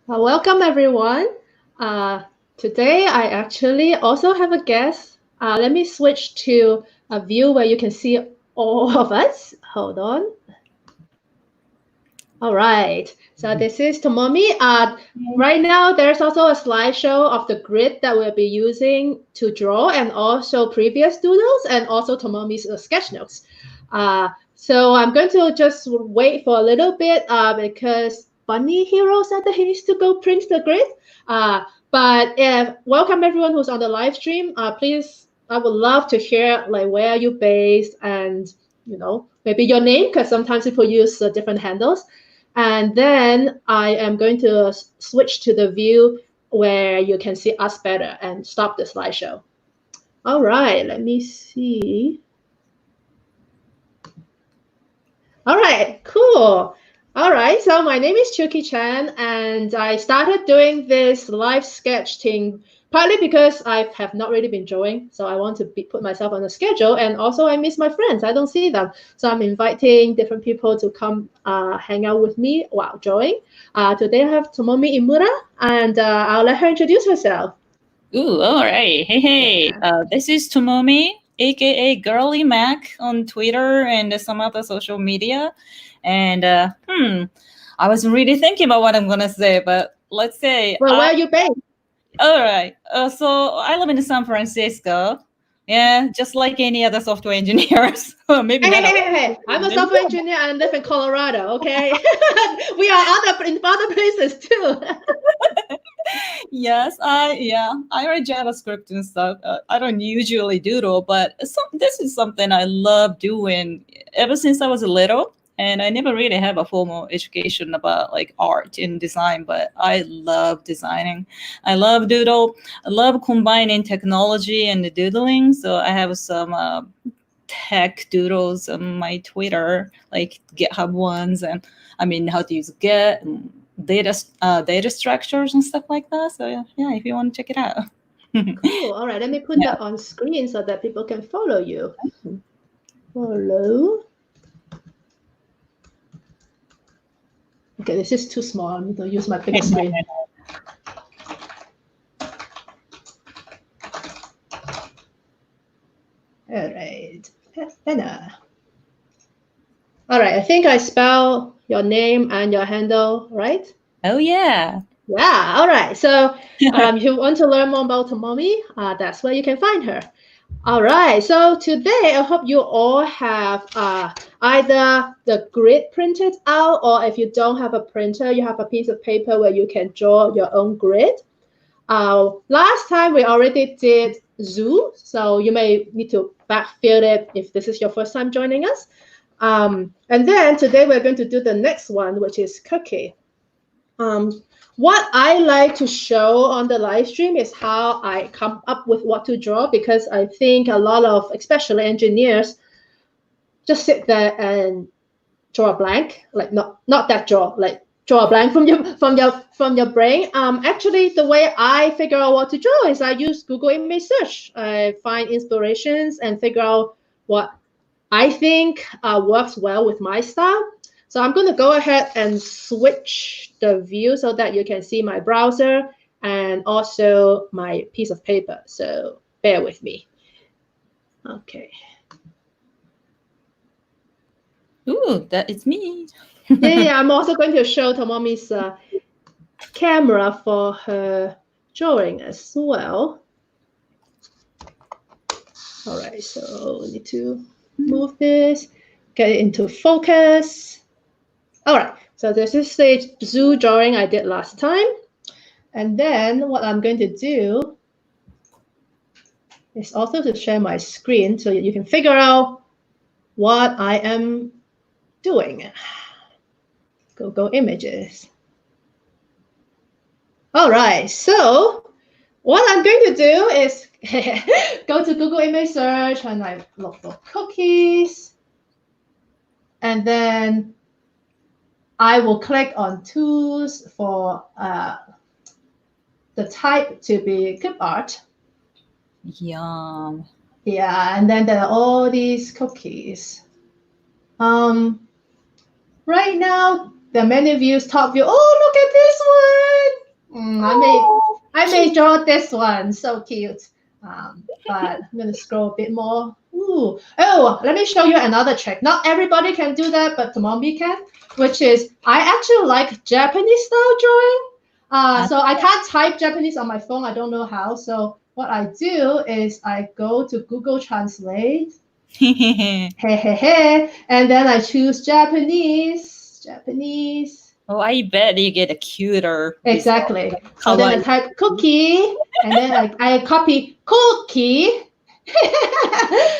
Welcome everyone. Uh, Today I actually also have a guest. Let me switch to a view where you can see all of us. Hold on. All right. So this is Tomomi. Right now there's also a slideshow of the grid that we'll be using to draw, and also previous doodles, and also Tomomi's sketch notes. So I'm going to just wait for a little bit because Bunny Hero said that he needs to go print the grid. But welcome everyone who's on the live stream. Please, I would love to hear like where are you based, and maybe your name, because sometimes people use different handles. And then I am going to switch to the view where you can see us better and stop the slideshow. All right, let me see. All right, cool. All right, so my name is Chuki Chan, and I started doing this live sketch thing partly because I have not really been drawing, so I want to put myself on a schedule, and also I miss my friends. I don't see them, so I'm inviting different people to come hang out with me while drawing. Today I have Tomomi Imura, and I'll let her introduce herself. Ooh, all right. Hey. This is Tomomi, aka Girly Mac on Twitter and some other social media. And I was really thinking about what I'm gonna say, but let's say. Well, where are you based? All right. So I live in San Francisco. Yeah, just like any other software engineers. Maybe not. Hey. I'm a software engineer and live in Colorado, okay? We are in other places too. Yes, I write JavaScript and stuff. I don't usually doodle, but this is something I love doing ever since I was little. And I never really have a formal education about like art and design, but I love designing. I love doodle. I love combining technology and the doodling. So I have some tech doodles on my Twitter, like GitHub ones, and I mean how to use Git and data structures and stuff like that. So yeah, if you want to check it out. Cool. All right, let me put that on screen so that people can follow you. Follow. Okay, this is too small. I'm going to use my big screen. All right, Anna. All right, I think I spell your name and your handle right. Oh yeah. Yeah. All right. So if you want to learn more about Tomomi, that's where you can find her. All right. So today, I hope you all have either the grid printed out, or if you don't have a printer, you have a piece of paper where you can draw your own grid. Last time we already did zoo, so you may need to backfill it if this is your first time joining us. And then today we're going to do the next one, which is cookie. What I like to show on the live stream is how I come up with what to draw, because I think a lot of, especially engineers, just sit there and draw a blank, like not that draw, like draw a blank from your brain. Actually, the way I figure out what to draw is I use Google image search. I find inspirations and figure out what I think works well with my style. So I'm going to go ahead and switch the view so that you can see my browser and also my piece of paper. So bear with me. Okay. Ooh, that is me. Yeah, I'm also going to show Tomomi's camera for her drawing as well. All right, so we need to move this, get it into focus. All right, so this is the zoo drawing I did last time. And then what I'm going to do is also to share my screen so you can figure out what I am doing. Go images. All right, so what I'm going to do is go to Google image search and I look for cookies. And then I will click on tools for the type to be clip art. Yum. Yeah, and then there are all these cookies. Right now, there are many views, top view. Oh, look at this one. I may draw this one. So cute. But I'm gonna scroll a bit more. Ooh. Oh, let me show you another trick. Not everybody can do that, but Tomomi can, which is I actually like Japanese style drawing. So I can't type Japanese on my phone. I don't know how. So what I do is I go to Google Translate. Hey, hey, hey. And then I choose Japanese. Japanese. Oh, I bet you get a cuter. Exactly. So then I type cookie, and then I copy cookie.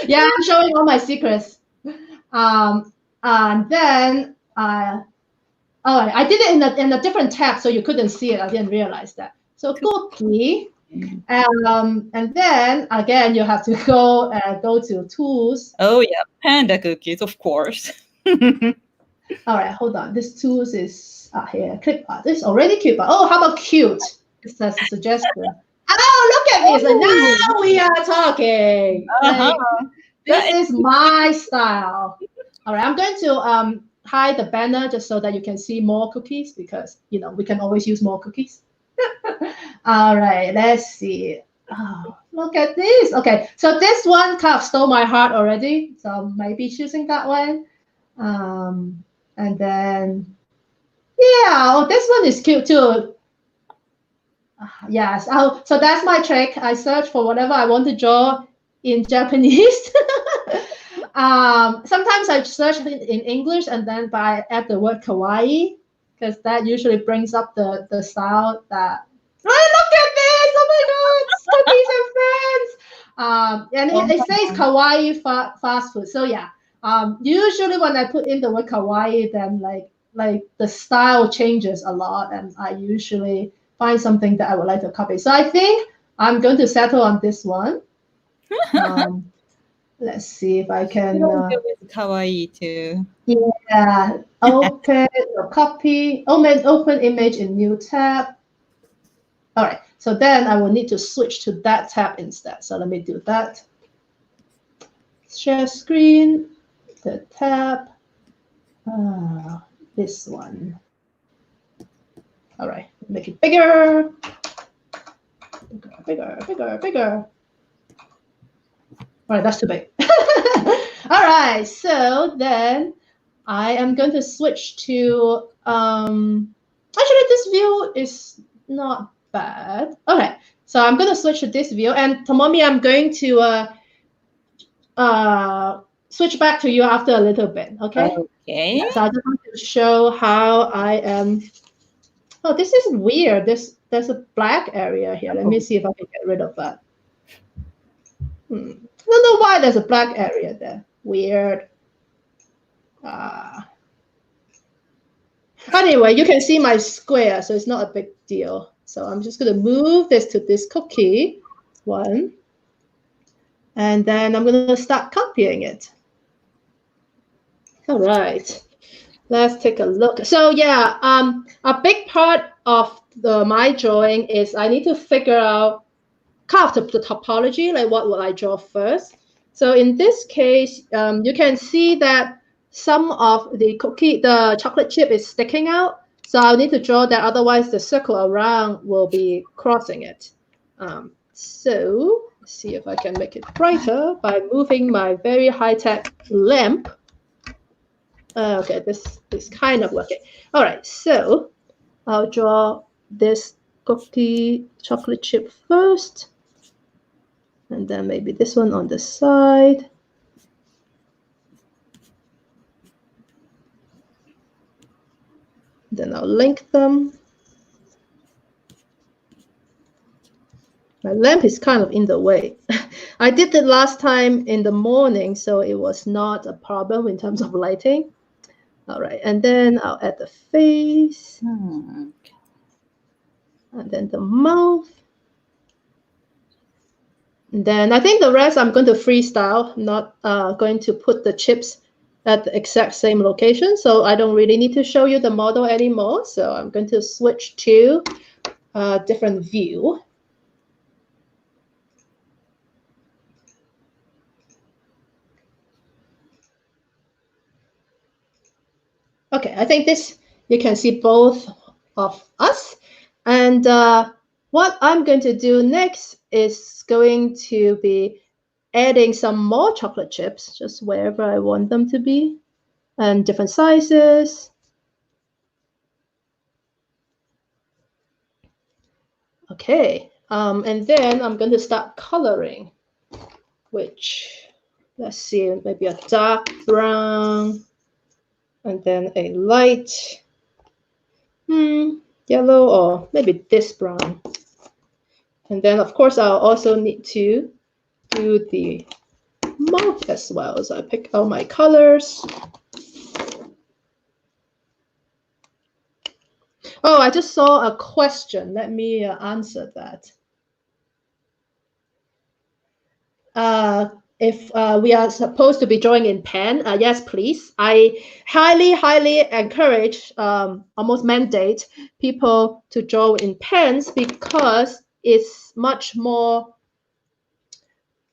Yeah, I'm showing all my secrets. And then I did it in a different tab, so you couldn't see it. I didn't realize that. So cookie. And then again, you have to go to tools. Oh yeah, panda cookies, of course. All right, hold on. This tools is here. Clip art. This is already cute. Oh, how about cute? That's a suggestion. Oh, look at this. Now we are talking. Like, this is my style. All right, I'm going to hide the banner just so that you can see more cookies because we can always use more cookies. All right, let's see. Oh, look at this. Okay, so this one kind of stole my heart already. So maybe choosing that one. And then, yeah, oh, this one is cute too. Yes. Oh, so that's my trick. I search for whatever I want to draw in Japanese. Sometimes I search in English and then I add the word kawaii because that usually brings up the style that. Oh, look at this! Oh my God, cookies and friends. And it says kawaii fast food. So yeah. Usually when I put in the word kawaii, then like the style changes a lot, and I usually find something that I would like to copy. So I think I'm going to settle on this one. Let's see if I can. Kawaii too. Yeah, open or copy. Open image in new tab. All right. So then I will need to switch to that tab instead. So let me do that. Share screen. The tab. This one. All right, make it bigger. Bigger. All right, that's too big. All right, so then I am going to switch to, actually this view is not bad. Okay, so I'm going to switch to this view, and Tomomi, I'm going to switch back to you after a little bit, okay? Okay. So I just want to show how I am. Oh, this is weird. There's a black area here. Let me see if I can get rid of that. I don't know why there's a black area there. Weird. Anyway, you can see my square, so it's not a big deal. So I'm just going to move this to this cookie one. And then I'm going to start copying it. All right. Let's take a look. So yeah, a big part of my drawing is I need to figure out kind of the topology, like what will I draw first. So in this case, you can see that some of the chocolate chip is sticking out. So I'll need to draw that, otherwise the circle around will be crossing it. So let's see if I can make it brighter by moving my very high-tech lamp. Okay, this is kind of working. All right, so I'll draw this cookie chocolate chip first. And then maybe this one on the side. Then I'll link them. My lamp is kind of in the way. I did it last time in the morning, so it was not a problem in terms of lighting. All right, and then I'll add the face. And then the mouth. And then I think the rest I'm going to freestyle. I'm not going to put the chips at the exact same location, so I don't really need to show you the model anymore. So I'm going to switch to a different view. Okay, I think this, you can see both of us. And what I'm going to do next is going to be adding some more chocolate chips, just wherever I want them to be, and different sizes. Okay, and then I'm going to start coloring, which, let's see, maybe a dark brown, and then a light yellow, or maybe this brown. And then, of course, I'll also need to do the mouth as well. So I pick out my colors. Oh, I just saw a question. Let me answer that. If we are supposed to be drawing in pen, yes, please. I highly encourage, almost mandate people to draw in pens because it's much more,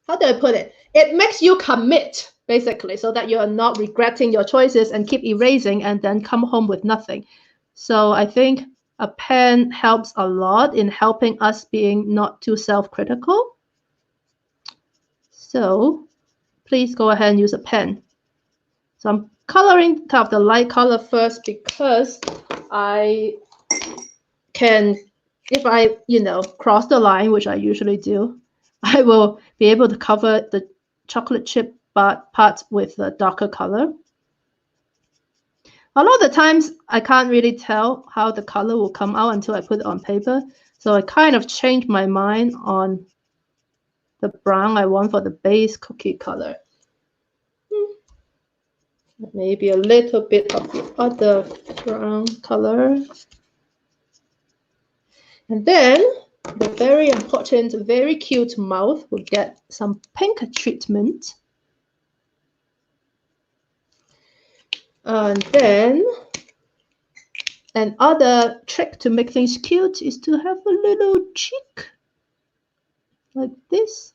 how do I put it? It makes you commit, basically, so that you are not regretting your choices and keep erasing and then come home with nothing. So I think a pen helps a lot in helping us being not too self-critical. So please go ahead and use a pen. So I'm coloring kind of the light color first because I can, if I, cross the line, which I usually do, I will be able to cover the chocolate chip part with a darker color. A lot of the times, I can't really tell how the color will come out until I put it on paper. So I kind of changed my mind on the brown I want for the base cookie color. Maybe a little bit of the other brown color. And then the very important, very cute mouth will get some pink treatment. And then another trick to make things cute is to have a little cheek like this.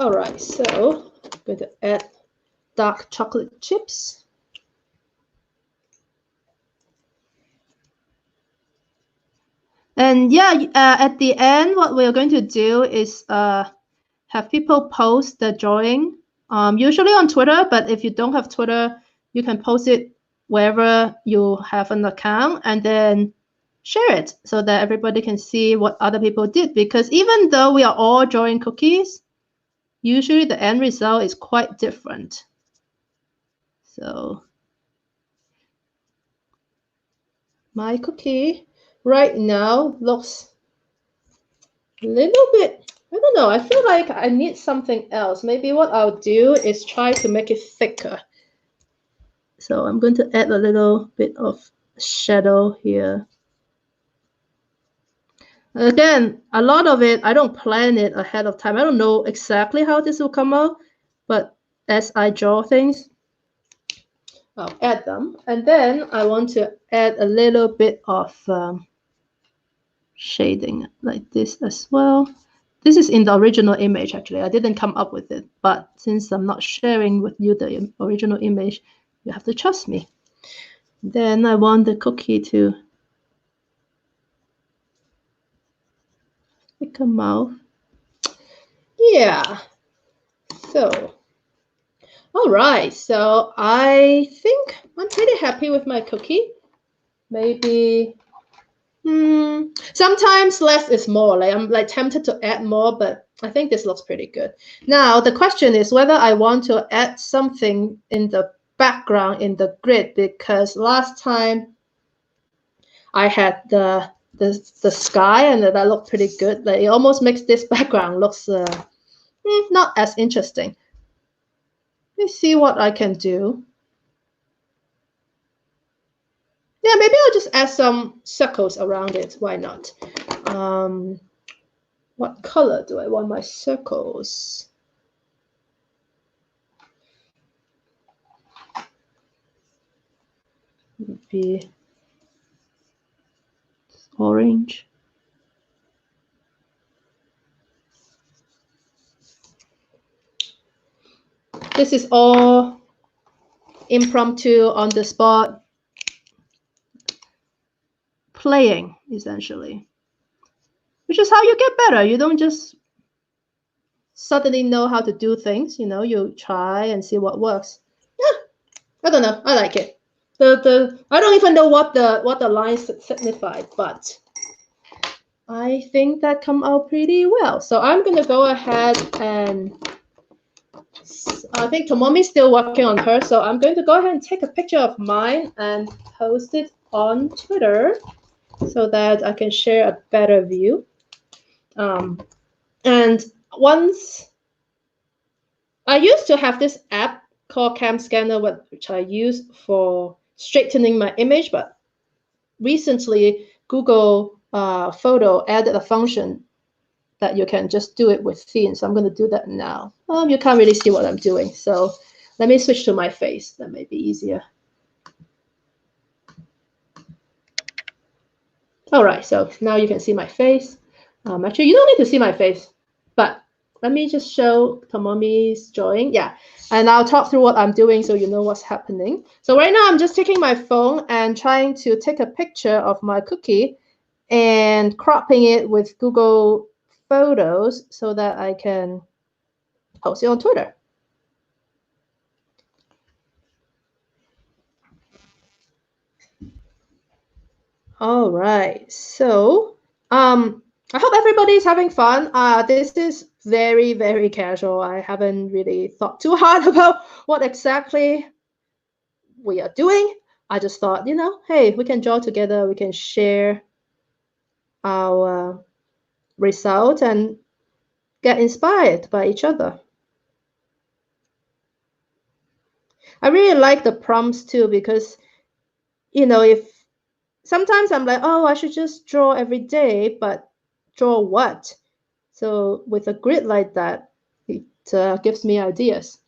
All right, so I'm going to add dark chocolate chips. And yeah, at the end, what we're going to do is have people post the drawing, usually on Twitter, but if you don't have Twitter, you can post it wherever you have an account and then share it so that everybody can see what other people did. Because even though we are all drawing cookies, usually the end result is quite different. So my cookie right now looks a little bit, I don't know, I feel like I need something else. Maybe what I'll do is try to make it thicker. So I'm going to add a little bit of shadow here. Again, a lot of it, I don't plan it ahead of time. I don't know exactly how this will come out, but as I draw things, I'll add them. And then I want to add a little bit of shading like this as well. This is in the original image, actually. I didn't come up with it, but since I'm not sharing with you the original image, you have to trust me. Then I want the cookie to make a mouth. Yeah. So, all right. So I think I'm pretty happy with my cookie. Maybe sometimes less is more. Like I'm tempted to add more, but I think this looks pretty good. Now the question is whether I want to add something in the background in the grid, because last time I had the sky and that looked pretty good. Like it almost makes this background looks not as interesting. Let me see what I can do. Yeah, maybe I'll just add some circles around it. Why not? What color do I want my circles? Maybe orange. This is all impromptu on the spot. playing, essentially. Which is how you get better. You don't just suddenly know how to do things, you try and see what works. Yeah, I don't know. I like it. I don't even know what the lines signified, but I think that come out pretty well. So I'm gonna go ahead and I think Tomomi's still working on her, so I'm going to go ahead and take a picture of mine and post it on Twitter so that I can share a better view. And once I used to have this app called Cam Scanner, which I use for straightening my image, but recently Google Photo added a function that you can just do it with themes. So I'm going to do that now. You can't really see what I'm doing, so let me switch to my face. That may be easier. All right, so now you can see my face. Actually, you don't need to see my face, but let me just show Tomomi's drawing. Yeah, and I'll talk through what I'm doing so you know what's happening. So right now I'm just taking my phone and trying to take a picture of my cookie and cropping it with Google Photos so that I can post it on Twitter. All right, so I hope everybody's having fun. This is very, very casual. I haven't really thought too hard about what exactly we are doing. I just thought, hey, we can draw together, we can share our result and get inspired by each other. I really like the prompts too because, if sometimes I'm like, oh, I should just draw every day, but draw what? So with a grid like that, it gives me ideas.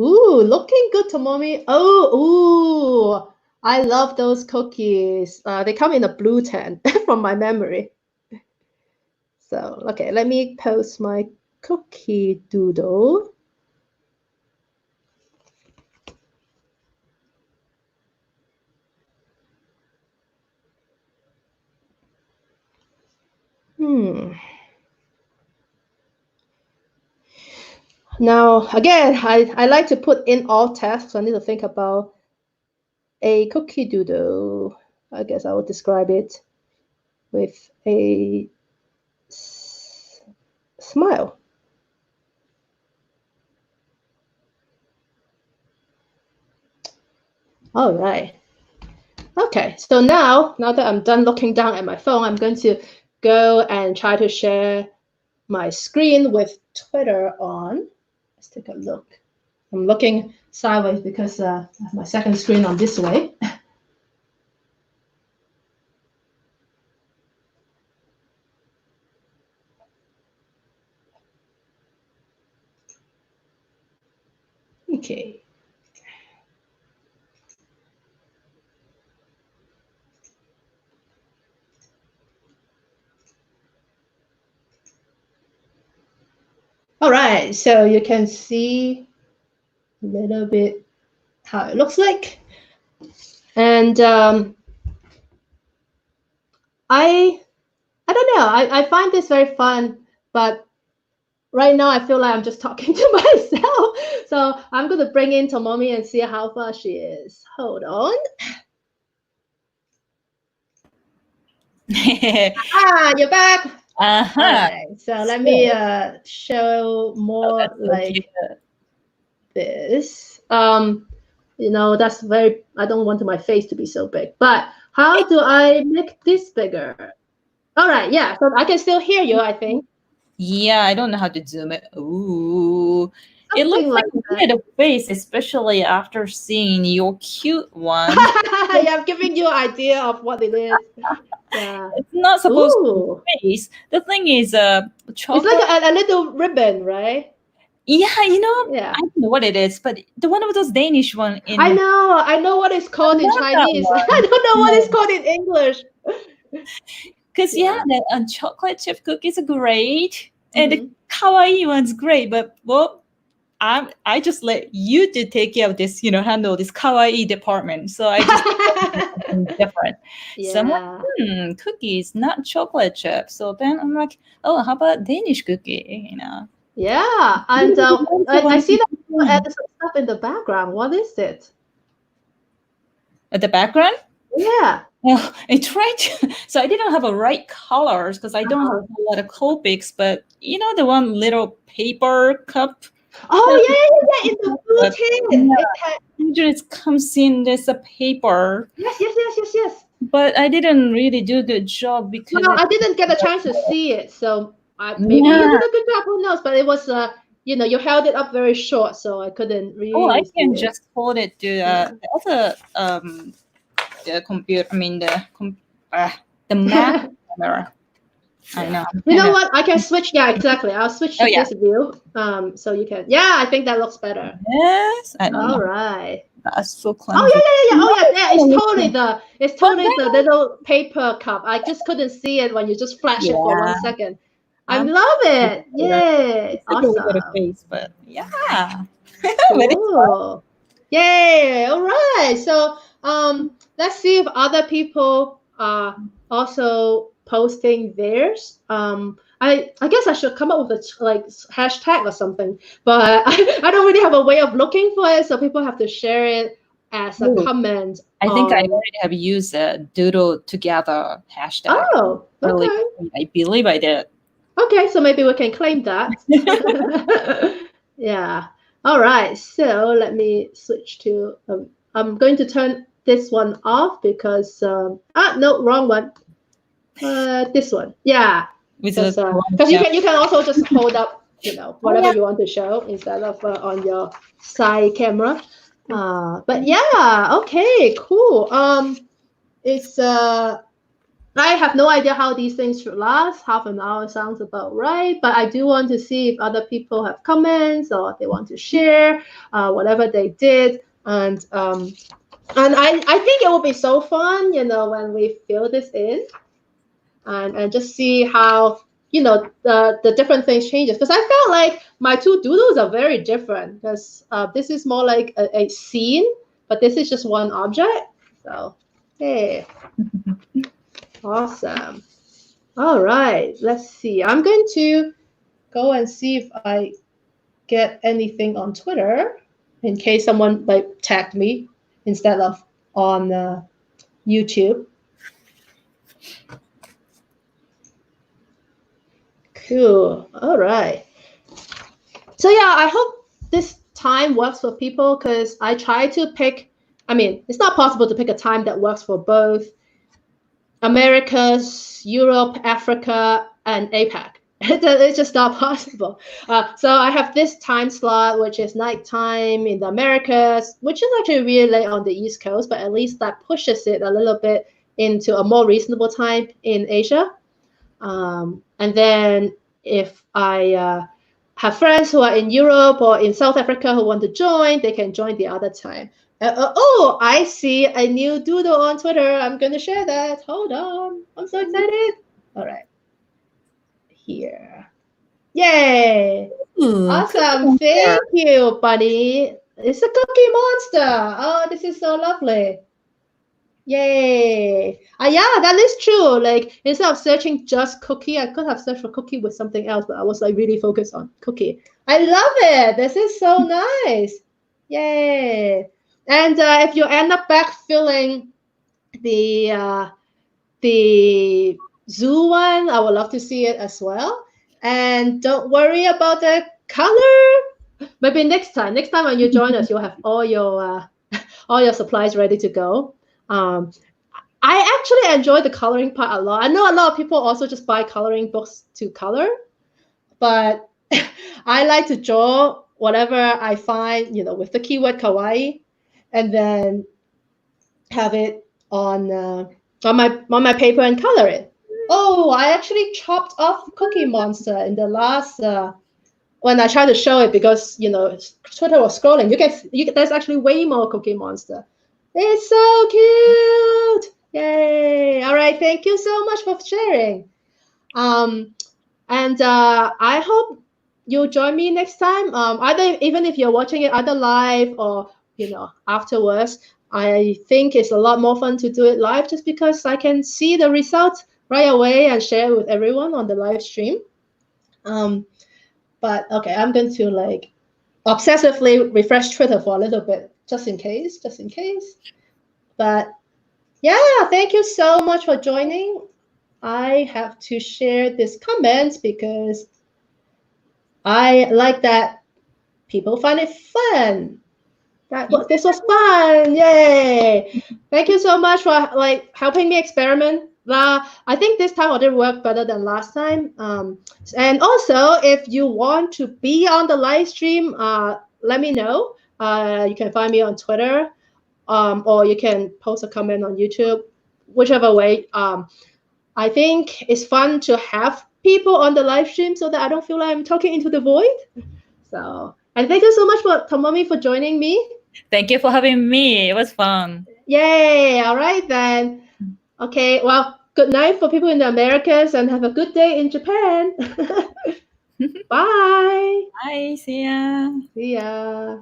Ooh, looking good, Tomomi. Oh, ooh, I love those cookies. They come in a blue tin from my memory. So, okay, let me post my cookie doodle. Now, again, I like to put in all tasks. I need to think about a cookie doodle. I guess I would describe it with a smile. All right. Okay, so now that I'm done looking down at my phone, I'm going to go and try to share my screen with Twitter on. Let's take a look. I'm looking sideways because I have my second screen on this way. Okay. All right, so you can see a little bit how it looks like. And I don't know, I find this very fun, but right now I feel like I'm just talking to myself. So I'm going to bring in Tomomi and see how far she is. Hold on. You're back. Uh-huh. All right, so let me show more like this. That's very, I don't want my face to be so big, but how do I make this bigger? All right, yeah, so I can still hear you, I think. Yeah, I don't know how to zoom it. Ooh. It Something looks like you need a face, especially after seeing your cute one. Yeah, I'm giving you an idea of what it is. Yeah. It's not supposed to Ooh. be face. The thing is, It's like a little ribbon, right? yeah, Yeah. I don't know what it is, but the one of those Danish one in I know what it's called in love that Chinese. one. I don't know what it's called in English. Because the chocolate chip cookies are great, and the Mhm. kawaii one's great, but well, I just let you to take care of this, handle this kawaii department. So I just something different. So I'm Yeah. like, cookies, not chocolate chip. So then I'm like, oh, how about Danish cookie? Yeah. And I see that you added some stuff in the background. What is it? At the background. Yeah. Well, I tried to, so I didn't have a right colors because I don't have a lot of Copics, but the one little paper cup. Oh yeah. In the blue tin. Yeah, It had, usually it comes in this paper, yes. but I didn't really do a good job because Well, I didn't get a chance to see it, so maybe you yeah. did a good job. Who knows? But it was you held it up very short, so I couldn't Oh, I really see can it. just hold it to Yeah. the other the computer. I mean the Mac camera. I know. You know what? I can switch. Yeah, exactly. I'll switch Oh to yeah. this view. So you can. Yeah, I think that looks better. Yes. I don't All know. right. That's so Oh clumsy. yeah. Oh yeah. Yeah, it's Oh, totally the little paper cup. I just couldn't see it when you just flash it for yeah. 1 second. I I'm love it. Yay! it's like a little Awesome. face, but yeah. But it's fun. Cool. Yay! All right. So let's see if other people are also posting theirs. I guess I should come up with a hashtag or something, but I don't really have a way of looking for it, so people have to share it as a Ooh, comment I think I on. already have used a Doodle together hashtag. Oh, Really, okay. I believe I did. Okay, so maybe we can claim that. Yeah. All right. So let me switch to. I'm going to turn this one off because no, wrong one. This one. Yeah, With because the you can also just hold up oh whatever yeah. you want to show instead of on your side camera. But yeah. Okay. Cool. It's I have no idea how these things should last. Half an hour sounds about right, but I do want to see if other people have comments or they want to share whatever they did. And I think it will be so fun, when we fill this in and just see how the different things changes. Because I felt like my two doodles are very different because this is more like a scene, but this is just one object. So hey, awesome. All right, let's see. I'm going to go and see if I get anything on Twitter in case someone tagged me instead of on YouTube. Cool. All right. So yeah, I hope this time works for people because I try to pick. I mean, it's not possible to pick a time that works for both Americas, Europe, Africa, and APAC. It's just not possible. So I have this time slot, which is nighttime in the Americas, which is actually really late on the East Coast, but at least that pushes it a little bit into a more reasonable time in Asia. And then if I have friends who are in Europe or in South Africa who want to join, they can join the other time. Oh, I see a new doodle on Twitter. I'm going to share that. Hold on. I'm so excited. All right. Here. Yay. Ooh, Awesome. Thank you, buddy. It's a cookie monster. Oh, this is so lovely. Yay. Yeah, that is true. Like instead of searching just cookie, I could have searched for cookie with something else, but I was really focused on cookie. I love it. This is so nice. Yay. And if you end up backfilling the zoo one, I would love to see it as well. And don't worry about the color. Maybe next time. Next time when you join us, you'll have all your supplies ready to go. I actually enjoy the coloring part a lot. I know a lot of people also just buy coloring books to color, but I like to draw whatever I find, with the keyword kawaii, and then have it on my paper and color it. Oh, I actually chopped off Cookie Monster in the last when I tried to show it because Twitter was scrolling. There's actually way more Cookie Monster. It's so cute. Yay. All right. Thank you so much for sharing. And I hope you join me next time. Either even if you're watching it either live or afterwards. I think it's a lot more fun to do it live just because I can see the results right away and share it with everyone on the live stream. But okay, I'm going to like obsessively refresh Twitter for a little bit, just in case. But yeah, thank you so much for joining. I have to share this comment because I like that people find it fun. This was fun. Yay. Thank you so much for like helping me experiment. I think this time I did work better than last time. And also, if you want to be on the live stream, let me know. You can find me on Twitter, or you can post a comment on YouTube, whichever way. I think it's fun to have people on the live stream so that I don't feel like I'm talking into the void. So, and thank you so much for Tomomi for joining me. Thank you for having me. It was fun. Yay! All right then. Okay. Well, good night for people in the Americas, and have a good day in Japan. Bye. Bye. See ya. See ya.